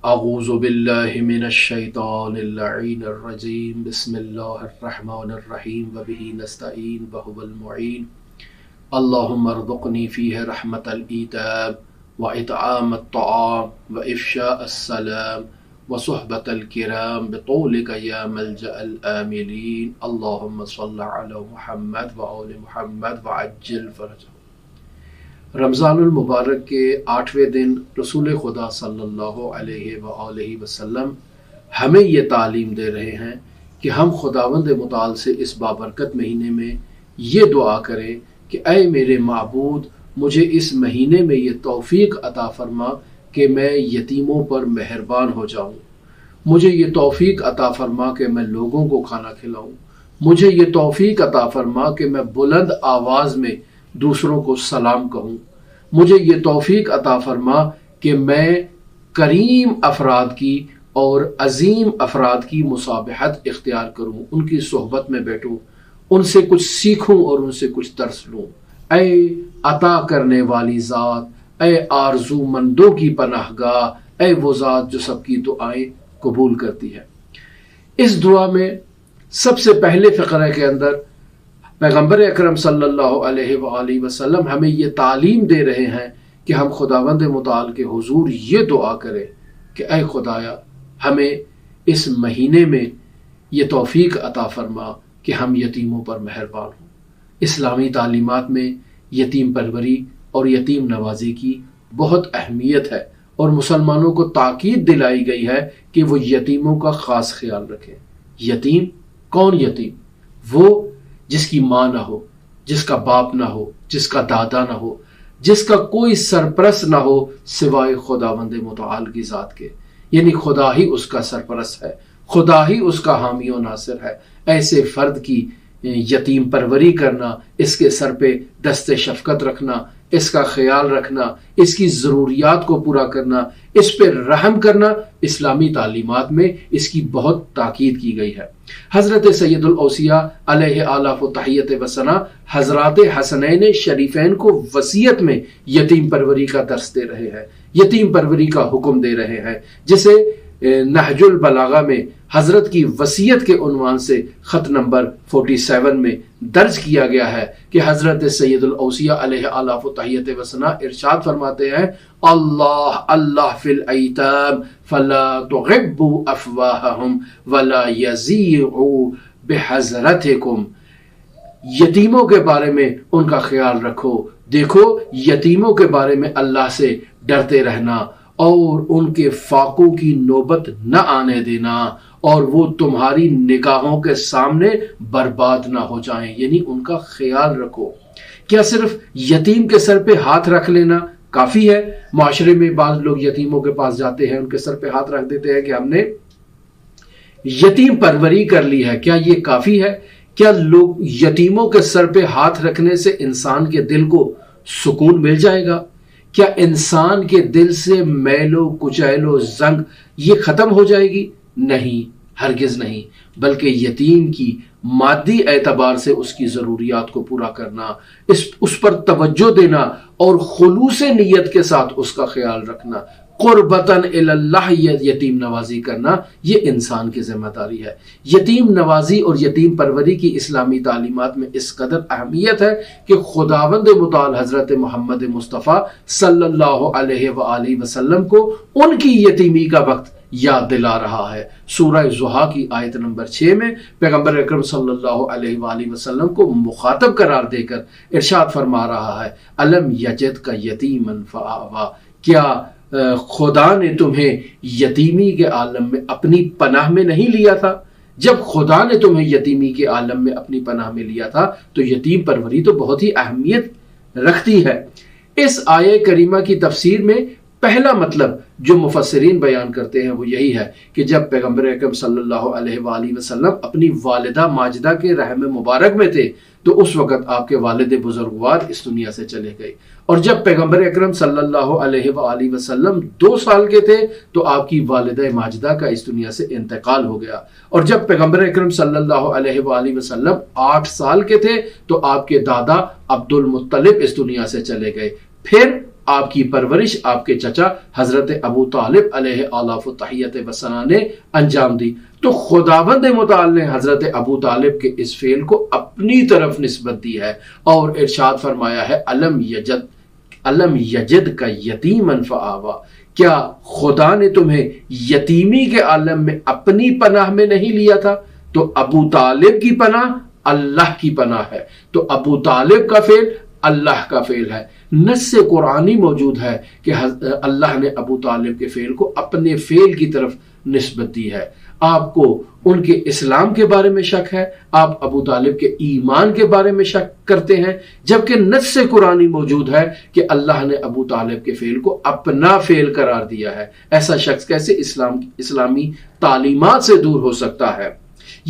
اعوذ باللہ من الشیطان اللعین الرجیم بسم اللہ الرحمن الرحیم وبہ نستعین وہو المعین اللہم ارزقنی فیہ رحمت الایتام واطعام الطعام وافشاء السلام وصحبت الکرام بطولک یا ملجأ الآمنین اللہم صل علی محمد وآل محمد وعجل فرجہ۔ رمضان المبارک کے 8ویں دن رسول خدا صلی اللہ علیہ وآلہ وسلم ہمیں یہ تعلیم دے رہے ہیں کہ ہم خداوند متعال سے اس بابرکت مہینے میں یہ دعا کریں کہ اے میرے معبود، مجھے اس مہینے میں یہ توفیق عطا فرما کہ میں یتیموں پر مہربان ہو جاؤں، مجھے یہ توفیق عطا فرما کہ میں لوگوں کو کھانا کھلاؤں، مجھے یہ توفیق عطا فرما کہ میں بلند آواز میں دوسروں کو سلام کہوں، مجھے یہ توفیق عطا فرما کہ میں کریم افراد کی اور عظیم افراد کی مصابحت اختیار کروں، ان کی صحبت میں بیٹھوں، ان سے کچھ سیکھوں اور ان سے کچھ درس لوں۔ اے عطا کرنے والی ذات، اے آرزو مندوں کی پناہ گاہ، اے وہ ذات جو سب کی دعائیں قبول کرتی ہے۔ اس دعا میں سب سے پہلے فقرے کے اندر پیغمبر اکرم صلی اللہ علیہ وآلہ وسلم ہمیں یہ تعلیم دے رہے ہیں کہ ہم خداوند متعال کے حضور یہ دعا کریں کہ اے خدایا، ہمیں اس مہینے میں یہ توفیق عطا فرما کہ ہم یتیموں پر مہربان ہوں۔ اسلامی تعلیمات میں یتیم پروری اور یتیم نوازی کی بہت اہمیت ہے اور مسلمانوں کو تاکید دلائی گئی ہے کہ وہ یتیموں کا خاص خیال رکھیں۔ یتیم کون یتیم؟ وہ جس کی ماں نہ ہو، جس کا باپ نہ ہو، جس کا دادا نہ ہو، جس کا کوئی سرپرست نہ ہو سوائے خداوند متعال کی ذات کے، یعنی خدا ہی اس کا سرپرست ہے، خدا ہی اس کا حامی و ناصر ہے۔ ایسے فرد کی یتیم پروری کرنا، اس کے سر پہ دست شفقت رکھنا، اس کا خیال رکھنا، اس کی ضروریات کو پورا کرنا، اس پہ رحم کرنا، اسلامی تعلیمات میں اس کی بہت تاکید کی گئی ہے۔ حضرت سید الاوصیاء علیہ آلاف و تحیت و ثنا حضرات حسنین شریفین کو وصیت میں یتیم پروری کا درس دے رہے ہیں، یتیم پروری کا حکم دے رہے ہیں، جسے نہج البلاغہ میں حضرت کی وصیت کے عنوان سے خط نمبر 47 میں درج کیا گیا ہے کہ حضرت سید الاوصیاء علیہ آلاف و تحیت و ثنا ارشاد فرماتے ہیں، اللہ اللہ فی الایتام فلا تغبوا افواہہم ولا یزیعوا بحضرتکم۔ یتیموں کے بارے میں ان کا خیال رکھو، دیکھو یتیموں کے بارے میں اللہ سے ڈرتے رہنا اور ان کے فاقوں کی نوبت نہ آنے دینا اور وہ تمہاری نگاہوں کے سامنے برباد نہ ہو جائیں، یعنی ان کا خیال رکھو۔ کیا صرف یتیم کے سر پہ ہاتھ رکھ لینا کافی ہے؟ معاشرے میں بعض لوگ یتیموں کے پاس جاتے ہیں، ان کے سر پہ ہاتھ رکھ دیتے ہیں کہ ہم نے یتیم پروری کر لی ہے۔ کیا یہ کافی ہے؟ کیا لوگ یتیموں کے سر پہ ہاتھ رکھنے سے انسان کے دل کو سکون مل جائے گا؟ کیا انسان کے دل سے میل و کچیل و زنگ یہ ختم ہو جائے گی؟ نہیں، ہرگز نہیں، بلکہ یتیم کی مادی اعتبار سے اس کی ضروریات کو پورا کرنا، اس پر توجہ دینا اور خلوص نیت کے ساتھ اس کا خیال رکھنا، قربتاً اللہ یتیم نوازی کرنا، یہ انسان کی ذمہ داری ہے۔ یتیم نوازی اور یتیم پروری کی اسلامی تعلیمات میں اس قدر اہمیت ہے کہ خداوند متعال حضرت محمد مصطفیٰ صلی اللہ علیہ وآلہ وسلم کو ان کی یتیمی کا وقت یاد دلا رہا ہے۔ سورہ ضحیٰ کی آیت نمبر 6 میں پیغمبر اکرم صلی اللہ علیہ وآلہ وسلم کو مخاطب قرار دے کر ارشاد فرما رہا ہے، الم یجدک یتیما فآویٰ، کیا خدا نے تمہیں یتیمی کے عالم میں اپنی پناہ میں نہیں لیا تھا؟ جب خدا نے تمہیں یتیمی کے عالم میں اپنی پناہ میں لیا تھا تو یتیم پروری تو بہت ہی اہمیت رکھتی ہے۔ اس آیہ کریمہ کی تفسیر میں پہلا مطلب جو مفسرین بیان کرتے ہیں وہ یہی ہے کہ جب پیغمبر اکرم صلی اللہ علیہ وآلہ وسلم اپنی والدہ ماجدہ کے رحم مبارک میں تھے تو اس وقت آپ کے والد بزرگوار اس دنیا سے چلے گئے، اور جب پیغمبر اکرم صلی اللہ علیہ وآلہ وسلم 2 سال کے تھے تو آپ کی والدہ ماجدہ کا اس دنیا سے انتقال ہو گیا، اور جب پیغمبر اکرم صلی اللہ علیہ وآلہ وسلم 8 سال کے تھے تو آپ کے دادا عبد المطلب اس دنیا سے چلے گئے۔ پھر آپ کی پرورش آپ کے چچا حضرت ابو طالب علیہ آلاف التحیت وثنا نے انجام دی۔ تو خداوند متعال نے حضرت ابو طالب کے اس فعل کو اپنی طرف نسبت دی ہے اور ارشاد فرمایا ہے علم یجد کا یتیما فآوا، کیا خدا نے تمہیں یتیمی کے عالم میں اپنی پناہ میں نہیں لیا تھا؟ تو ابو طالب کی پناہ اللہ کی پناہ ہے، تو ابو طالب کا فعل اللہ کا فعل ہے۔ نص قرآنی موجود ہے کہ اللہ نے ابو طالب کے فعل کو اپنے فعل کی طرف نسبت دی ہے۔ آپ کو ان کے اسلام کے بارے میں شک ہے، آپ ابو طالب کے ایمان کے بارے میں شک کرتے ہیں، جبکہ نص قرآنی موجود ہے کہ اللہ نے ابو طالب کے فعل کو اپنا فعل قرار دیا ہے۔ ایسا شخص کیسے اسلامی تعلیمات سے دور ہو سکتا ہے؟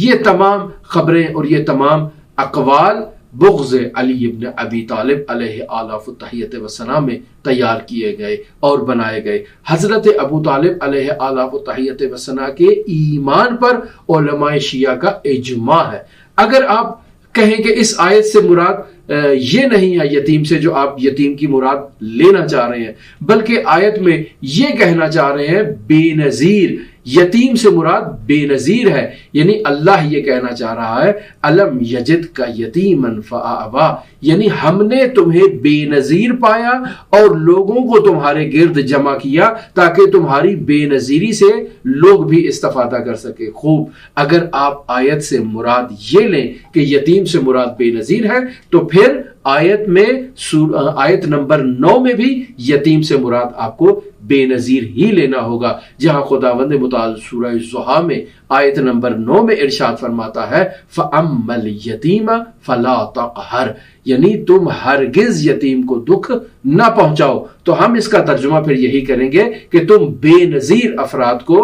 یہ تمام خبریں اور یہ تمام اقوال بغض علی ابن ابی طالب علیہ آلاف التحیت وثنا میں تیار کیے گئے اور بنائے گئے۔ حضرت ابو طالب علیہ آلاف التحیت وثنا کے ایمان پر علماء شیعہ کا اجماع ہے۔ اگر آپ کہیں کہ اس آیت سے مراد یہ نہیں ہے یتیم سے جو آپ یتیم کی مراد لینا چاہ رہے ہیں، بلکہ آیت میں یہ کہنا چاہ رہے ہیں بے نظیر، یتیم سے مراد بے نظیر ہے، یعنی اللہ یہ کہنا چاہ رہا ہے علم یجد کا یتیما فآوا، یعنی ہم نے تمہیں بے نظیر پایا اور لوگوں کو تمہارے گرد جمع کیا تاکہ تمہاری بے نظیری سے لوگ بھی استفادہ کر سکے۔ خوب، اگر آپ آیت سے مراد یہ لیں کہ یتیم سے مراد بے نظیر ہے تو پھر آیت نمبر 9 میں بھی یتیم سے مراد آپ کو بے نظیر ہی لینا ہوگا، جہاں خداوند متعال سورہ الضحیٰ میں آیت نمبر 9 میں ارشاد فرماتا ہے فَأَمَّا الْيَتِيمَ فَلَا تَقْهَرْ، یعنی تم ہرگز یتیم کو دکھ نہ پہنچاؤ۔ تو ہم اس کا ترجمہ پھر یہی کریں گے کہ تم بے نظیر افراد کو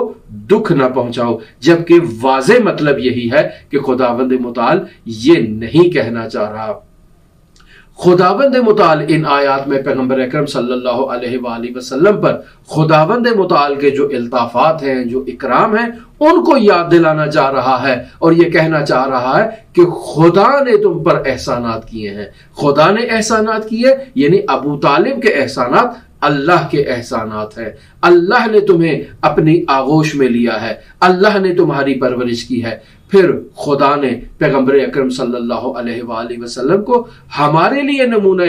دکھ نہ پہنچاؤ، جبکہ واضح مطلب یہی ہے کہ خداوند متعال یہ نہیں کہنا چاہ رہا۔ خداوند متعال ان آیات میں پیغمبر اکرم صلی اللہ علیہ وآلہ وسلم پر خداوند متعال کے جو الطافات ہیں، جو اکرام ہیں، ان کو یاد دلانا چاہ رہا ہے اور یہ کہنا چاہ رہا ہے کہ خدا نے تم پر احسانات کیے ہیں۔ خدا نے احسانات کیے یعنی ابو طالب کے احسانات اللہ کے احسانات ہیں۔ اللہ نے تمہیں اپنی آغوش میں لیا ہے، اللہ نے تمہاری پرورش کی ہے۔ پھر خدا نے پیغمبر اکرم صلی اللہ علیہ وآلہ وسلم کو ہمارے لیے نمونہ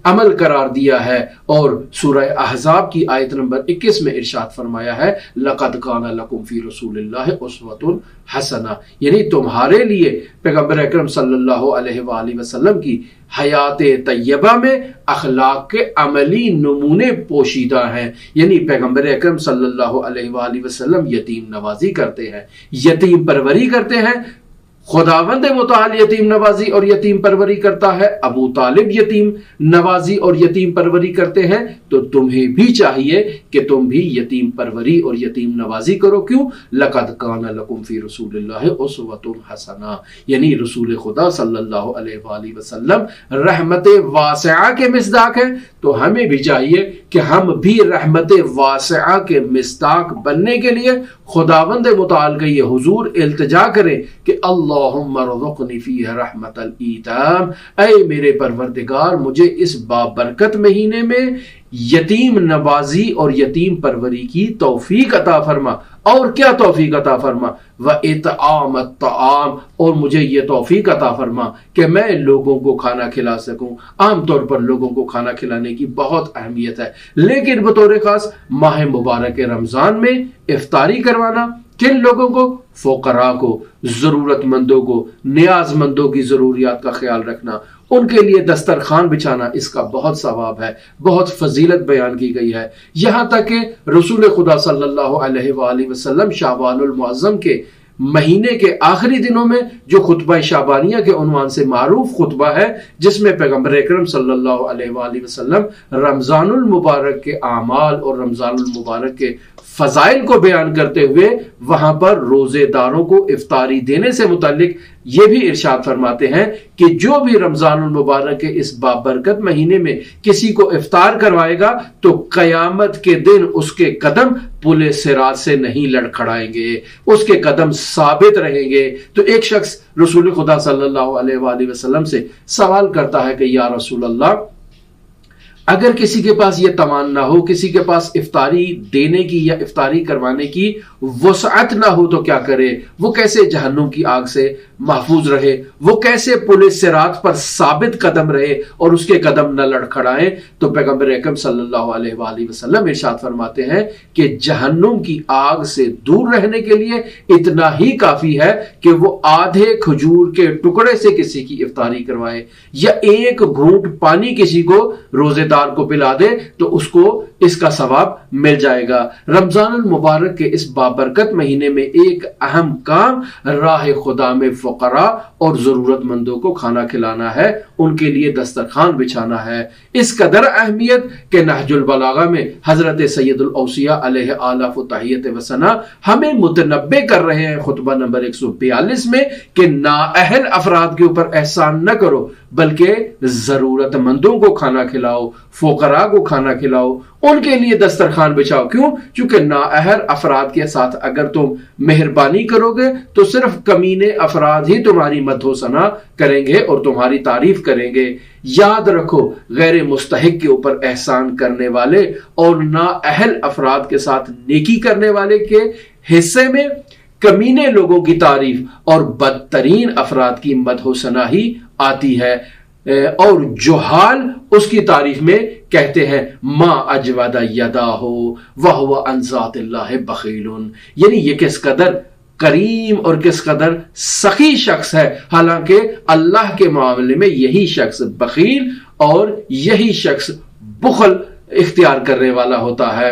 عمل قرار دیا ہے اور سورہ احزاب کی آیت نمبر 21 میں ارشاد فرمایا ہے لَقَدْ كَانَ لَكُمْ فِي رَسُولِ اللَّهِ أُسْوَةٌ حَسَنَةٌ، یعنی تمہارے لیے پیغمبر اکرم صلی اللہ علیہ وآلہ وسلم کی حیات طیبہ میں اخلاق کے عملی نمونے پوشیدہ ہیں، یعنی پیغمبر اکرم صلی اللہ علیہ وآلہ وسلم یتیم نوازی کرتے ہیں، یتیم پروری کرتے ہیں۔ خداوند متعال یتیم نوازی اور یتیم پروری کرتا ہے، ابو طالب یتیم نوازی اور یتیم پروری کرتے ہیں، تو تمہیں بھی چاہیے کہ تم بھی یتیم پروری اور یتیم نوازی کرو۔ کیوں؟ لَقَدْ كَانَ لَكُمْ فِي رَسُولِ اللَّهِ أُسْوَةٌ حَسَنَةٌ، یعنی رسول خدا صلی اللہ علیہ وآلہ وسلم رحمت واسعہ کے مصداق ہیں، تو ہمیں بھی چاہیے کہ ہم بھی رحمت واسعہ کے مصداق بننے کے لیے خداوند متعال کا یہ حضور التجا کریں کہ اللہم ارزقنی فیہ رحمت الایتام، اے میرے پروردگار مجھے اس بابرکت مہینے میں یتیم نوازی اور یتیم پروری کی توفیق عطا فرما۔ اور کیا توفیق عطا فرما؟ وَإِطْعَامَ الطَّعَامِ، اور مجھے یہ توفیق عطا فرما کہ میں لوگوں کو کھانا کھلا سکوں۔ عام طور پر لوگوں کو کھانا کھلانے کی بہت اہمیت ہے، لیکن بطور خاص ماہ مبارک رمضان میں افطاری کروانا کن لوگوں کو؟ فقراء کو، ضرورت مندوں کو، نیاز مندوں کی ضروریات کا خیال رکھنا، ان کے لیے دسترخوان بچھانا، اس کا بہت ثواب ہے، بہت فضیلت بیان کی گئی ہے۔ یہاں تک کہ رسول خدا صلی اللہ علیہ وآلہ وسلم شعبان المعظم کے مہینے کے آخری دنوں میں جو خطبہ شعبانیہ کے عنوان سے معروف خطبہ ہے، جس میں پیغمبر اکرم صلی اللہ علیہ وآلہ وسلم رمضان المبارک کے اعمال اور رمضان المبارک کے فضائل کو بیان کرتے ہوئے وہاں پر روزے داروں کو افطاری دینے سے متعلق یہ بھی ارشاد فرماتے ہیں کہ جو بھی رمضان المبارک کے اس بابرکت مہینے میں کسی کو افطار کروائے گا تو قیامت کے دن اس کے قدم پل صراط سے نہیں لڑکھڑائیں گے، اس کے قدم ثابت رہیں گے۔ تو ایک شخص رسول خدا صلی اللہ علیہ وآلہ وسلم سے سوال کرتا ہے کہ یا رسول اللہ، اگر کسی کے پاس یہ توان نہ ہو، کسی کے پاس افطاری دینے کی یا افطاری کروانے کی وسعت نہ ہو تو کیا کرے؟ وہ کیسے جہنم کی آگ سے محفوظ رہے؟ وہ کیسے پل صراط پر ثابت قدم رہے اور اس کے قدم نہ لڑکھڑائیں؟ تو پیغمبر اکرم صلی اللہ علیہ وآلہ وسلم ارشاد فرماتے ہیں کہ جہنم کی آگ سے دور رہنے کے لیے اتنا ہی کافی ہے کہ وہ آدھے کھجور کے ٹکڑے سے کسی کی افطاری کروائے، یا ایک گھونٹ پانی کسی کو روزے دار کو پلا دے تو اس کو اس کا ثواب مل جائے گا۔ رمضان المبارک کے اس بابرکت مہینے میں ایک اہم کام راہ خدا میں فقراء اور ضرورت مندوں کو کھانا کھلانا ہے، ان کے لیے دسترخوان بچھانا ہے۔ اس قدر اہمیت کہ نہج البلاغہ میں حضرت سید الاوصیاء علیہ آلاف و تحیت و ثنا ہمیں متنبہ کر رہے ہیں خطبہ نمبر 142 میں کہ نااہل افراد کے اوپر احسان نہ کرو بلکہ ضرورت مندوں کو کھانا کھلاؤ، فقراء کو کھانا کھلاؤ، ان کے لیے دسترخوان بچھاؤ۔ کیوں؟ چونکہ نااہل افراد کے ساتھ اگر تم مہربانی کرو گے تو صرف کمینے افراد ہی تمہاری مدح و ثنا کریں گے اور تمہاری تعریف کریں گے۔ یاد رکھو، غیر مستحق کے اوپر احسان کرنے والے اور نااہل افراد کے ساتھ نیکی کرنے والے کے حصے میں کمینے لوگوں کی تعریف اور بدترین افراد کی مدح و ثنا ہی آتی ہے، اور جہال اس کی تعریف میں کہتے ہیں ما اجود یداہ وہو عن ذات اللہ بخیل، یعنی یہ کس قدر کریم اور کس قدر سخی شخص ہے، حالانکہ اللہ کے معاملے میں یہی شخص بخیل اور یہی شخص بخل اختیار کرنے والا ہوتا ہے۔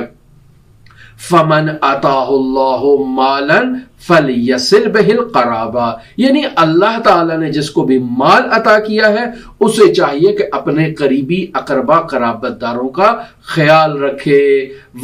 فمن عطاہ اللہ مالا فلیصل بہ القرابہ، یعنی اللہ تعالیٰ نے جس کو بھی مال عطا کیا ہے اسے چاہیے کہ اپنے قریبی اقربا قرابت داروں کا خیال رکھے،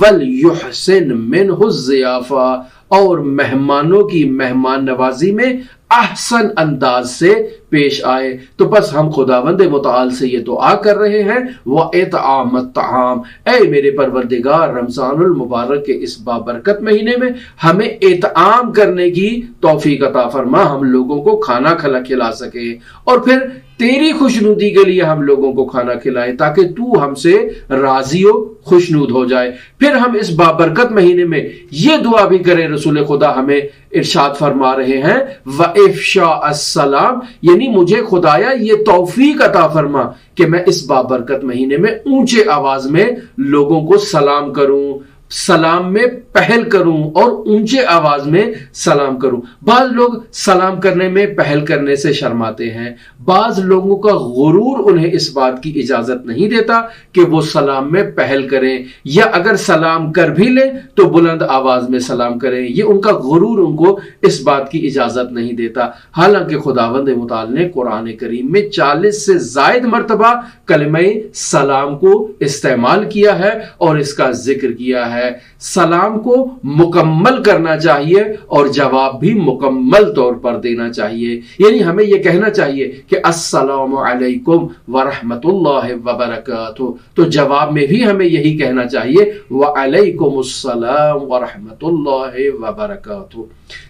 ولیحسن منہ الضیافہ، اور مہمانوں کی مہمان نوازی میں احسن انداز سے پیش آئے۔ تو بس ہم خداوند متعال سے یہ دعا کر رہے ہیں وَإِطْعَامَ الطَّعَامِ، اے میرے پروردگار رمضان المبارک کے اس بابرکت مہینے میں ہمیں اطعام کرنے کی توفیق عطا فرما، ہم لوگوں کو کھانا کھلا سکے، اور پھر تیری خوشنودی کے لیے ہم لوگوں کو کھانا کھلائے تاکہ تو ہم سے راضی و خوشنود ہو جائے۔ پھر ہم اس بابرکت مہینے میں یہ دعا بھی کریں، رسول خدا ہمیں ارشاد فرما رہے ہیں وَإِفْشَاءَ السَّلَامِ، یعنی مجھے خدایا یہ توفیق عطا فرما کہ میں اس بابرکت مہینے میں اونچے آواز میں لوگوں کو سلام کروں، سلام میں پہل کروں اور اونچے آواز میں سلام کروں۔ بعض لوگ سلام کرنے میں پہل کرنے سے شرماتے ہیں، بعض لوگوں کا غرور انہیں اس بات کی اجازت نہیں دیتا کہ وہ سلام میں پہل کریں، یا اگر سلام کر بھی لیں تو بلند آواز میں سلام کریں، یہ ان کا غرور ان کو اس بات کی اجازت نہیں دیتا۔ حالانکہ خداوند متعال نے قرآن کریم میں 40 سے زائد مرتبہ کلمہ سلام کو استعمال کیا ہے اور اس کا ذکر کیا ہے۔ سلام کو مکمل کرنا چاہیے اور جواب بھی مکمل طور پر دینا چاہیے، یعنی ہمیں یہ کہنا چاہیے کہ السلام علیکم ورحمۃ اللہ وبرکاتہ، تو جواب میں بھی ہمیں یہی کہنا چاہیے وعلیکم السلام ورحمۃ اللہ وبرکاتہ۔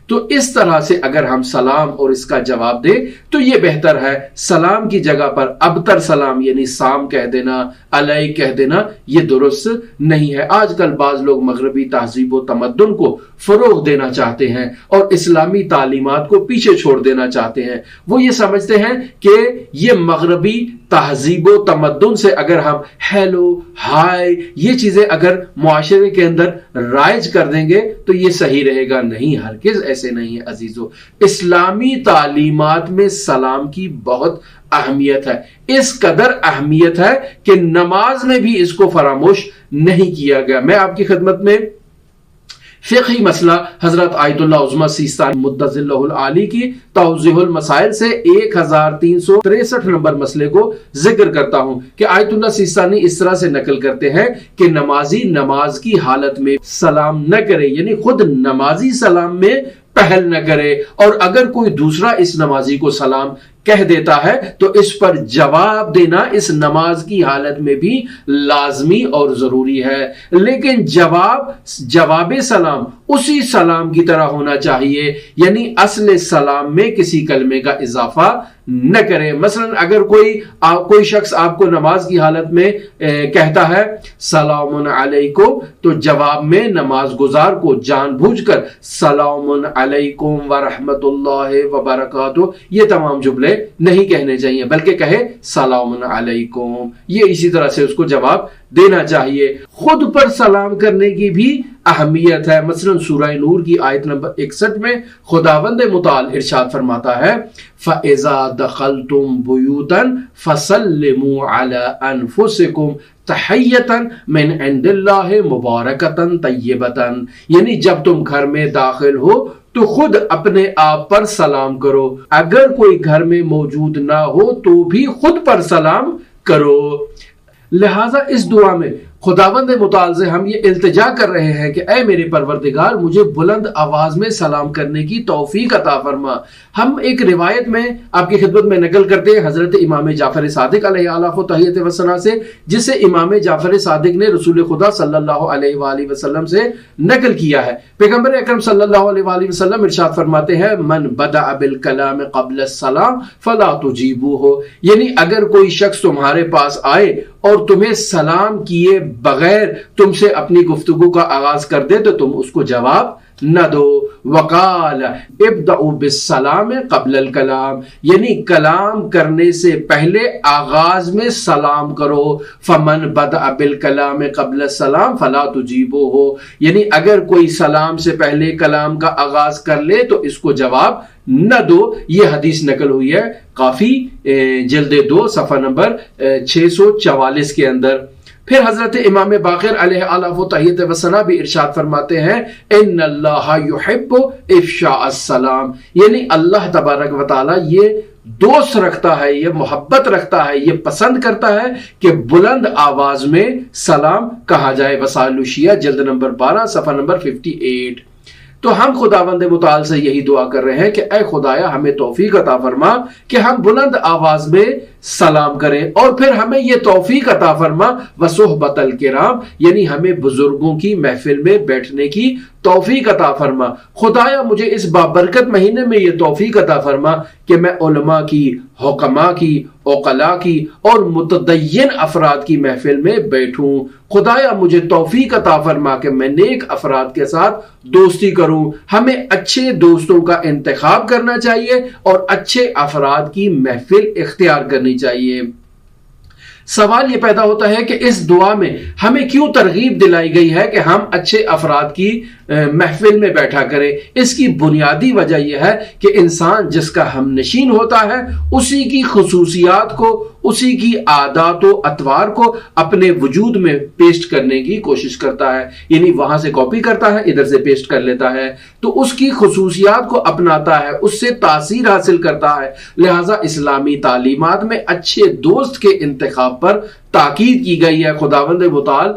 تو اس طرح سے اگر ہم سلام اور اس کا جواب دیں تو یہ بہتر ہے۔ سلام کی جگہ پر ابتر سلام یعنی سام کہہ دینا، علیہ کہہ دینا، یہ درست نہیں ہے۔ آج کل بعض لوگ مغربی تہذیب و تمدن کو فروغ دینا چاہتے ہیں اور اسلامی تعلیمات کو پیچھے چھوڑ دینا چاہتے ہیں۔ وہ یہ سمجھتے ہیں کہ یہ مغربی تہذیب و تمدن سے اگر ہم ہیلو، ہائے، یہ چیزیں اگر معاشرے کے اندر رائج کر دیں گے تو یہ صحیح رہے گا۔ نہیں، ہرگز ایسے نہیں ہے عزیزو۔ اسلامی تعلیمات میں سلام کی بہت اہمیت ہے، اس قدر اہمیت ہے کہ نماز میں بھی اس کو فراموش نہیں کیا گیا۔ میں آپ کی خدمت میں فقہی مسئلہ حضرت آیت اللہ عظمہ سیستانی مدظ اللہ العالی کی توضیح المسائل سے 1363 نمبر مسئلے کو ذکر کرتا ہوں کہ آیت اللہ سیستانی اس طرح سے نقل کرتے ہیں کہ نمازی نماز کی حالت میں سلام نہ کرے، یعنی خود نمازی سلام میں پہل نہ کرے، اور اگر کوئی دوسرا اس نمازی کو سلام کہہ دیتا ہے تو اس پر جواب دینا اس نماز کی حالت میں بھی لازمی اور ضروری ہے۔ لیکن جواب سلام اسی سلام کی طرح ہونا چاہیے، یعنی اصل سلام میں کسی کلمے کا اضافہ نہ کرے۔ مثلا اگر کوئی شخص آپ کو نماز کی حالت میں کہتا ہے سلام علیکم، تو جواب میں نماز گزار کو جان بوجھ کر سلام علیکم ورحمۃ اللہ وبرکاتہ یہ تمام جملے نہیں کہنے چاہیے، بلکہ کہے سلام علیکم، یہ اسی طرح سے اس کو جواب دینا چاہیے۔ خود پر سلام کرنے کی بھی اہمیت ہے۔ مثلا سورہ نور کی آیت نمبر 61 میں خداوند متعال ارشاد فرماتا ہے فَإِذَا دَخَلْتُمْ بُيُوتًا فَسَلِّمُوا عَلَىٰ أَنفُسِكُمْ تَحِيَّةً مِّنْ عِندِ اللَّهِ مُبَارَكَةً طَيِّبَةً، یعنی جب تم گھر میں داخل ہو تو خود اپنے آپ پر سلام کرو، اگر کوئی گھر میں موجود نہ ہو تو بھی خود پر سلام کرو۔ لہٰذا اس دعا میں خداوند متعال سے ہم یہ التجا کر رہے ہیں کہ اے میرے پروردگار، مجھے بلند آواز میں سلام کرنے کی توفیق عطا فرما۔ ہم ایک روایت میں آپ کی خدمت میں نقل کرتے ہیں حضرت امام جعفر صادق علیہ آلہ تحیت وثنا سے، جسے امام جعفر صادق نے رسول خدا صلی اللہ علیہ وآلہ وسلم سے نقل کیا ہے۔ پیغمبر اکرم صلی اللہ علیہ وآلہ وسلم ارشاد فرماتے ہیں من بدأ بالکلام قبل السلام فلا تجیبوہ، یعنی اگر کوئی شخص تمہارے پاس آئے اور تمہیں سلام کیے بغیر تم سے اپنی گفتگو کا آغاز کر دے تو تم اس کو جواب نہ دو۔ وقال ابدأوا بالسلام قبل الکلام، یعنی کلام کرنے سے پہلے آغاز میں سلام کرو۔ فمن بدأ بالکلام قبل السلام فلا تجیبوہ، یعنی اگر کوئی سلام سے پہلے کلام کا آغاز کر لے تو اس کو جواب نہ دو۔ یہ حدیث نقل ہوئی ہے کافی جلد 2 صفحہ نمبر 644 کے اندر۔ پھر حضرت امام باقر علیہ آلہ تحیت وثنا بھی ارشاد فرماتے ہیں ان اللہ یحب افشاء السلام، یعنی اللہ تبارک و تعالی یہ دوست رکھتا ہے، یہ محبت رکھتا ہے، یہ پسند کرتا ہے کہ بلند آواز میں سلام کہا جائے۔ وسائل الشیعہ جلد نمبر 12 صفحہ نمبر 58۔ تو ہم خداوند متعال سے یہی دعا کر رہے ہیں کہ اے خدایا ہمیں توفیق عطا فرما کہ ہم بلند آواز میں سلام کریں، اور پھر ہمیں یہ توفیق عطا فرما وصحبت الکرام، یعنی ہمیں بزرگوں کی محفل میں بیٹھنے کی توفیق عطا فرما۔ خدایا مجھے اس بابرکت مہینے میں یہ توفیق عطا فرما کہ میں علماء کی، حکماء کی، عقلاء کی اور متدین افراد کی محفل میں بیٹھوں۔ خدایا مجھے توفیق عطا فرما کہ میں نیک افراد کے ساتھ دوستی کروں۔ ہمیں اچھے دوستوں کا انتخاب کرنا چاہیے اور اچھے افراد کی محفل اختیار کرنی چاہیے۔ سوال یہ پیدا ہوتا ہے کہ اس دعا میں ہمیں کیوں ترغیب دلائی گئی ہے کہ ہم اچھے افراد کی محفل میں بیٹھا کریں؟ اس کی بنیادی وجہ یہ ہے کہ انسان جس کا ہم نشین ہوتا ہے اسی کی خصوصیات کو، اسی کی عادات و اطوار کو اپنے وجود میں پیسٹ کرنے کی کوشش کرتا ہے، یعنی وہاں سے کاپی کرتا ہے، ادھر سے پیسٹ کر لیتا ہے، تو اس کی خصوصیات کو اپناتا ہے، اس سے تاثیر حاصل کرتا ہے۔ لہٰذا اسلامی تعلیمات میں اچھے دوست کے انتخاب پر تاکید کی گئی ہے۔ خداوند متعال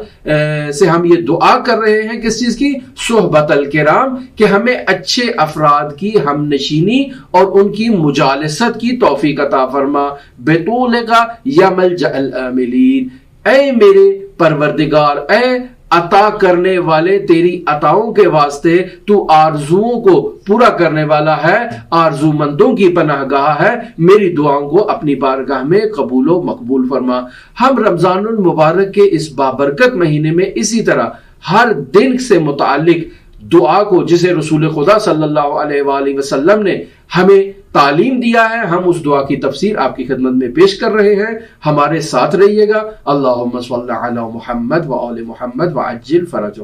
سے ہم یہ دعا کر رہے ہیں کس چیز کی؟ صحبت الکرام، کہ ہمیں اچھے افراد کی ہم نشینی اور ان کی مجالست کی توفیق عطا فرما۔ بطولک یا ملجأ العاملین، اے میرے پروردگار، اے عطا کرنے والے، تیری عطاؤں کے واسطے تو آرزوؤں کو پورا کرنے والا ہے، آرزو مندوں کی پناہ گاہ ہے، میری دعاؤں کو اپنی بارگاہ میں قبول و مقبول فرما۔ ہم رمضان المبارک کے اس بابرکت مہینے میں اسی طرح ہر دن سے متعلق دعا کو، جسے رسول خدا صلی اللہ علیہ وآلہ وسلم نے ہمیں تعلیم دیا ہے، ہم اس دعا کی تفسیر آپ کی خدمت میں پیش کر رہے ہیں۔ ہمارے ساتھ رہیے گا۔ اللہم صل علی محمد وآل محمد وعجل فرجہ۔